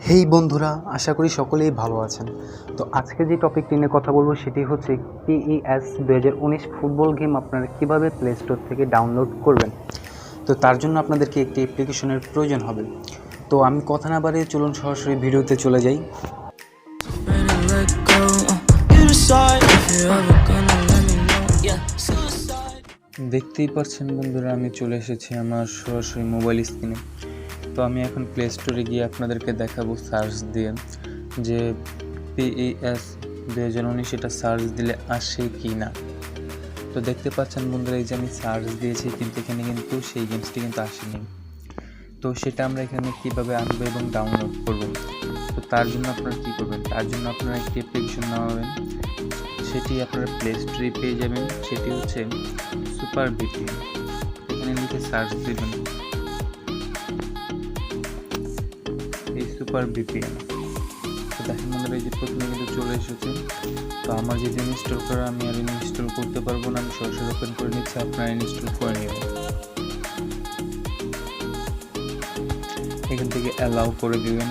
হেই বন্ধুরা, আশা করি সকলেই ভালো আছেন। তো আজকে যে টপিকটি নিয়ে কথা বলবো সেটি হচ্ছে PES 2019 ফুটবল গেম আপনারা কীভাবে প্লে স্টোর থেকে ডাউনলোড করবেন। তো তার জন্য আপনাদেরকে একটি অ্যাপ্লিকেশনের প্রয়োজন হবে। তো আমি কথা না বাড়িয়ে চলুন সরাসরি ভিডিওতে চলে যাই। দেখতেই পাচ্ছেন বন্ধুরা, আমি চলে এসেছি আমার সরাসরি মোবাইল স্ক্রিনে। তো আমি এখন প্লে স্টোরে গিয়ে আপনাদেরকে দেখাবো সার্চ দিয়ে যে PES 2019 এটা সার্চ দিলে আসে কি না। তো দেখতে পাচ্ছেন বন্ধুরা, এই যে আমি সার্চ দিয়েছি কিন্তু এখানে কিন্তু সেই গেমসটি কিন্তু আসেনি। তো সেটা আমরা এখানে কীভাবে আনবো এবং ডাউনলোড করব। তো তার জন্য আপনারা কী করবেন, তার জন্য আপনারা একটি অ্যাপ্লিকেশন নেওয়াবেন, সেটি আপনারা প্লে স্টোরে পেয়ে যাবেন। সেটি হচ্ছে সুপার ভিপিএন। এখানে লিখে সার্চ দেবেন এই সুপার ভিপিএন। তো দেখেন বন্ধুরা, এই যে প্রথমে কিন্তু চলে এসেছে। তো আমার যেহেতু ইনস্টল করা, আমি আর ইনস্টল করতে পারবো না, আমি সরাসরি ওপেন করে নিচ্ছি, আপনারা ইনস্টল করে নেবেন। এখান থেকে অ্যালাউ করে দিবেন।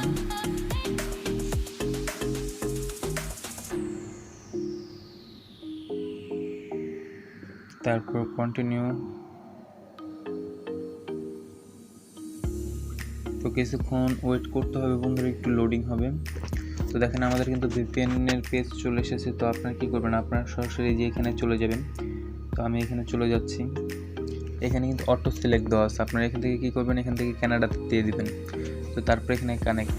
তারপর কন্টিনিউ। তো কিছুক্ষণ ওয়েট করতে হবে বন্ধুরা, একটু লোডিং হবে। তো দেখেন আমাদের কিন্তু ভিপিএনের পেজ চলে এসেছে। তো আপনারা কী করবেন, আপনারা সরাসরি যে এখানে চলে যাবেন। তো আমি এখানে চলে যাচ্ছি। এখানে কিন্তু অটো সিলেক্ট দেওয়া আছে, আপনারা এখান থেকে কী করবেন, এখান থেকে কানাডাতে দিয়ে দিবেন। তো তারপর এখানে কানেক্ট।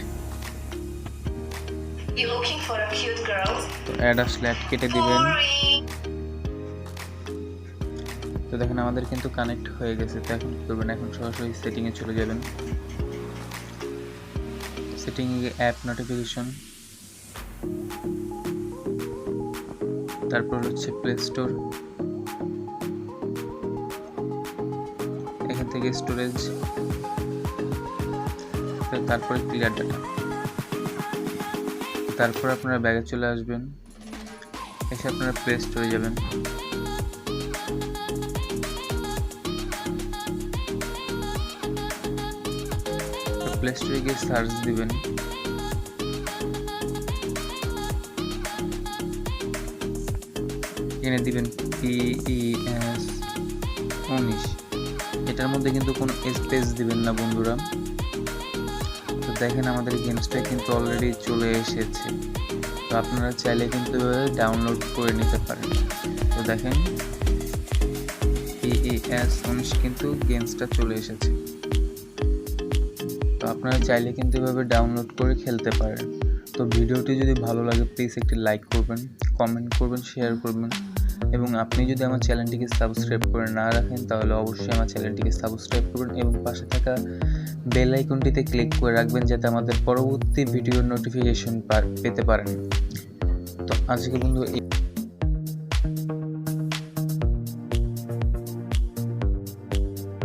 তো অ্যাড আসলে অ্যাড কেটে দিবেন। তো দেখেন আমাদের কিন্তু কানেক্ট হয়ে গেছে। তো এখন কী করবেন, এখন সরাসরি সেটিংয়ে চলে যাবেন। সেটিংয়ে অ্যাপ নোটিফিকেশন, তারপর হচ্ছে প্লে স্টোর, এখান থেকে স্টোরেজ, তারপরে ক্লিয়ার ডাটা। তারপর আপনারা ব্যাগে চলে আসবেন, এসে আপনারা প্লে স্টোরে যাবেন। প্লে স্টোরে গিয়ে সার্চ দিবেন এখানে দিবেন PES 19। এটার মধ্যে কিন্তু কোনো স্পেস দিবেন না বন্ধুরা। তো দেখেন আমাদের গেমসটা কিন্তু অলরেডি চলে এসেছে। তো আপনারা চাইলে কিন্তু ডাউনলোড করে নিতে পারেন। তো দেখেন PES 19 কিন্তু গেমসটা চলে এসেছে। তো আপনারা চাইলে কিন্তু এভাবে ডাউনলোড করে খেলতে পারেন। তো ভিডিওটি যদি ভালো লাগে প্লিজ একটি লাইক করবেন, কমেন্ট করবেন, শেয়ার করবেন, এবং আপনি যদি আমার চ্যানেলটিকে সাবস্ক্রাইব করে না রাখেন তাহলে অবশ্যই আমার চ্যানেলটিকে সাবস্ক্রাইব করবেন এবং পাশে থাকা বেল আইকনটিতে ক্লিক করে রাখবেন যাতে আমাদের পরবর্তী ভিডিওর নোটিফিকেশন পেতে পারেন। তো আজকে বন্ধু